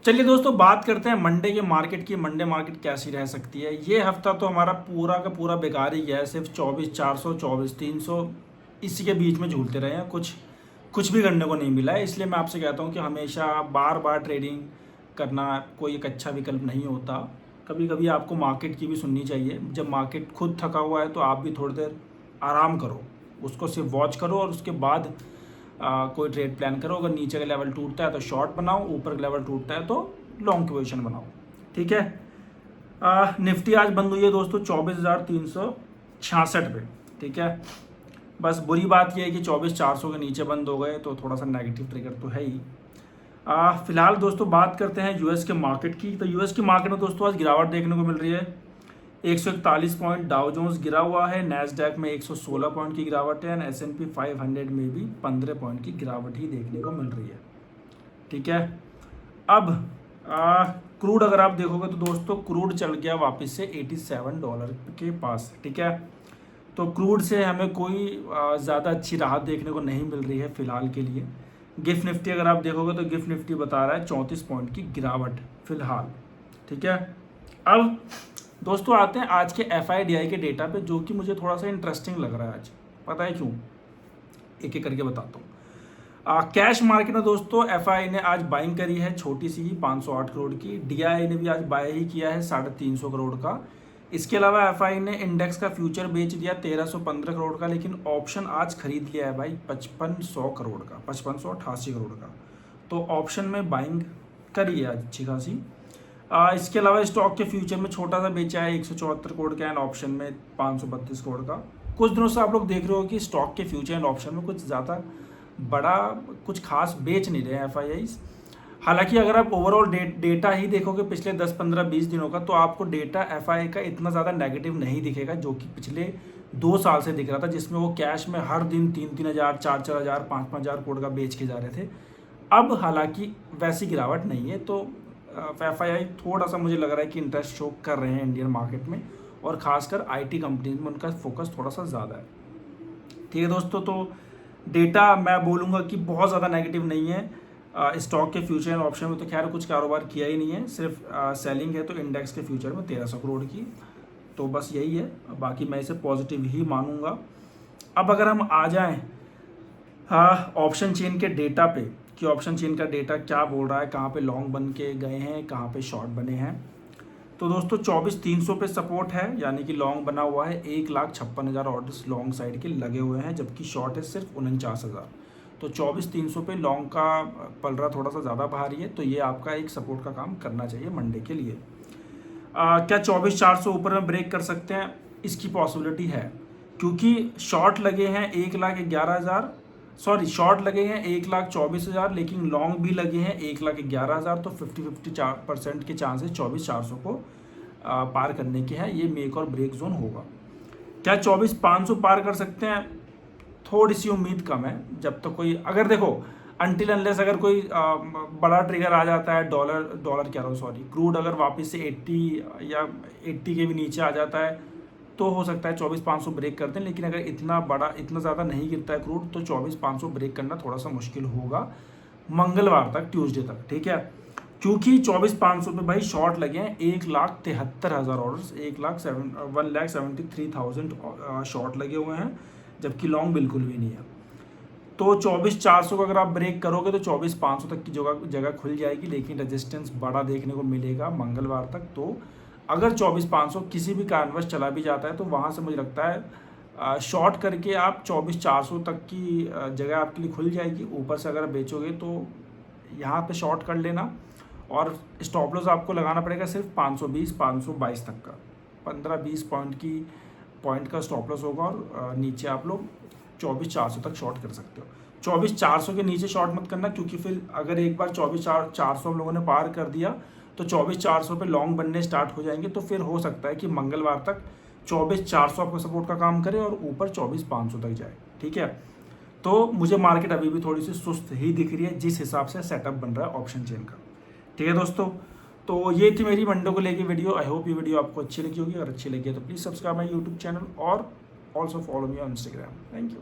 चलिए दोस्तों, बात करते हैं मंडे के मार्केट की। मंडे मार्केट कैसी रह सकती है। ये हफ्ता तो हमारा पूरा का पूरा बेकार ही गया है। सिर्फ 24,400 24,300 इसी के बीच में झूलते रहे हैं। कुछ भी करने को नहीं मिला है। इसलिए मैं आपसे कहता हूँ कि हमेशा बार बार ट्रेडिंग करना कोई एक अच्छा विकल्प नहीं होता। कभी कभी आपको मार्केट की भी सुननी चाहिए। जब मार्केट खुद थका हुआ है तो आप भी थोड़ी देर आराम करो, उसको सिर्फ वॉच करो और उसके बाद कोई ट्रेड प्लान करो। अगर नीचे का लेवल टूटता है तो शॉर्ट बनाओ, ऊपर का लेवल टूटता है तो लॉन्ग की पोजीशन बनाओ। ठीक है। निफ्टी आज बंद हुई है दोस्तों 24,366 पे। ठीक है। बस बुरी बात यह है कि 24,400 के नीचे बंद हो गए तो थोड़ा सा नेगेटिव ट्रिगर तो है ही। फिलहाल दोस्तों बात करते हैं यूएस के मार्केट की। तो यूएस की मार्केट में दोस्तों आज गिरावट देखने को मिल रही है। 141 पॉइंट डाउ जोन्स गिरा हुआ है। नैस्डैक में 116 पॉइंट की गिरावट है। S&P 500 में भी 15 पॉइंट की गिरावट ही देखने को मिल रही है। ठीक है। अब क्रूड अगर आप देखोगे तो दोस्तों क्रूड चल गया वापस से $87 के पास। ठीक है। तो क्रूड से हमें कोई ज़्यादा अच्छी राहत देखने को नहीं मिल रही है फिलहाल के लिए। गिफ्ट निफ्टी अगर आप देखोगे तो गिफ्ट निफ्टी बता रहा है 34 पॉइंट की गिरावट फिलहाल। ठीक है। अब दोस्तों आते हैं आज के FIDI के डेटा पे, जो कि मुझे थोड़ा सा इंटरेस्टिंग लग रहा है आज। पता है क्यों? एक एक करके बताता हूँ। कैश मार्केट में दोस्तों FI ने आज बाइंग करी है छोटी सी ही 508 करोड़ की। DI ने भी आज बाय ही किया है 350 करोड़ का। इसके अलावा FI ने इंडेक्स का फ्यूचर बेच दिया 1315 करोड़ का, लेकिन ऑप्शन आज खरीद लिया है भाई 5500 करोड़ का, 5588 करोड़ का। तो ऑप्शन में बाइंग करी है आज अच्छी खासी। इसके अलावा स्टॉक के फ्यूचर में छोटा सा बेचा है 174 करोड़ का एंड ऑप्शन में 532 करोड़ का। कुछ दिनों से आप लोग देख रहे हो कि स्टॉक के फ्यूचर एंड ऑप्शन में कुछ ज़्यादा बड़ा कुछ खास बेच नहीं रहे हैं FIIs। हालांकि अगर आप ओवरऑल डेटा ही देखोगे पिछले 10 15 20 दिनों का, तो आपको डेटा FI का इतना ज़्यादा नेगेटिव नहीं दिखेगा जो कि पिछले 2 साल से दिख रहा था, जिसमें वो कैश में हर दिन 3-3 हज़ार 4-4 हज़ार 5-5 हज़ार करोड़ का बेच के जा रहे थे। अब हालांकि वैसी गिरावट नहीं है, तो FII थोड़ा सा मुझे लग रहा है कि इंटरेस्ट शो कर रहे हैं इंडियन मार्केट में, और खासकर IT कंपनीज में उनका फोकस थोड़ा सा ज़्यादा है। ठीक है दोस्तों, तो डेटा मैं बोलूँगा कि बहुत ज़्यादा नेगेटिव नहीं है। स्टॉक के फ्यूचर एंड ऑप्शन में तो खैर कुछ कारोबार किया ही नहीं है, सिर्फ सेलिंग है। तो इंडेक्स के फ्यूचर में 1300 करोड़ की, तो बस यही है। बाकी मैं इसे पॉजिटिव ही मानूंगा। अब अगर हम आ जाएं ऑप्शन चेन के डेटा पे कि ऑप्शन चेन का डेटा क्या बोल रहा है, कहाँ पे लॉन्ग बन के गए हैं, कहाँ पे शॉर्ट बने हैं। तो दोस्तों 24,300 पे सपोर्ट है, यानी कि लॉन्ग बना हुआ है। 1,56,000 ऑर्डर्स लॉन्ग साइड के लगे हुए हैं, जबकि शॉर्ट है सिर्फ 49,000। तो 24,300 पे लॉन्ग का पलड़ा थोड़ा सा ज़्यादा भारी है, तो ये आपका एक सपोर्ट का काम करना चाहिए मंडे के लिए। क्या 24,400 ऊपर में ब्रेक कर सकते हैं? इसकी पॉसिबिलिटी है, क्योंकि शॉर्ट लगे हैं 1,11,000, सॉरी शॉर्ट लगे हैं 1,24,000, लेकिन लॉन्ग भी लगे हैं 1,11,000। तो 50% के चांसेस 24,400 को पार करने के हैं। ये मेक और ब्रेक जोन होगा। क्या 24,500 पार कर सकते हैं? थोड़ी सी उम्मीद कम है। जब तक तो कोई, अगर देखो अनटिल अनलेस अगर कोई बड़ा ट्रिगर आ जाता है, क्रूड अगर वापस से 80 या 80 के भी नीचे आ जाता है, तो हो सकता है 24,500 ब्रेक करते हैं। लेकिन अगर इतना ज़्यादा नहीं गिरता है क्रूड, तो 24,500 ब्रेक करना थोड़ा सा मुश्किल होगा मंगलवार तक, ट्यूसडे तक। ठीक है। क्योंकि 24,500 पे भाई शॉर्ट लगे हैं 1,73,000 ऑर्डर्स, 1,73,000 शॉर्ट लगे हुए हैं, जबकि लॉन्ग बिल्कुल भी नहीं है। तो 24,400 को अगर आप ब्रेक करोगे तो 24,500 तक की जगह खुल जाएगी, लेकिन रेजिस्टेंस बड़ा देखने को मिलेगा मंगलवार तक। तो अगर 24,500 किसी भी कारणवश चला भी जाता है, तो वहाँ से मुझे लगता है शॉर्ट करके आप 24,400 तक की जगह आपके लिए खुल जाएगी। ऊपर से अगर बेचोगे तो यहाँ पे शॉर्ट कर लेना, और स्टॉप लॉस आपको लगाना पड़ेगा सिर्फ 520-522 तक का। 15-20 पॉइंट का स्टॉप लॉस होगा, और नीचे आप लोग 24,400 तक शॉर्ट कर सकते हो। 24,400 के नीचे शॉर्ट मत करना, क्योंकि फिर अगर एक बार 24,400 हम लोगों ने पार कर दिया तो 24,400 पे लॉन्ग बनने स्टार्ट हो जाएंगे। तो फिर हो सकता है कि मंगलवार तक 24,400 आपका सपोर्ट का काम करे और ऊपर 24,500 तक जाए। ठीक है। तो मुझे मार्केट अभी भी थोड़ी सी सुस्त ही दिख रही है, जिस हिसाब से सेटअप बन रहा है ऑप्शन चेन का। ठीक है दोस्तों, तो ये थी मेरी मंडे को लेके वीडियो। आई होप ये वीडियो आपको अच्छी लगी होगी। अगर अच्छी लगी है तो please subscribe my YouTube channel और also follow me on Instagram. Thank you.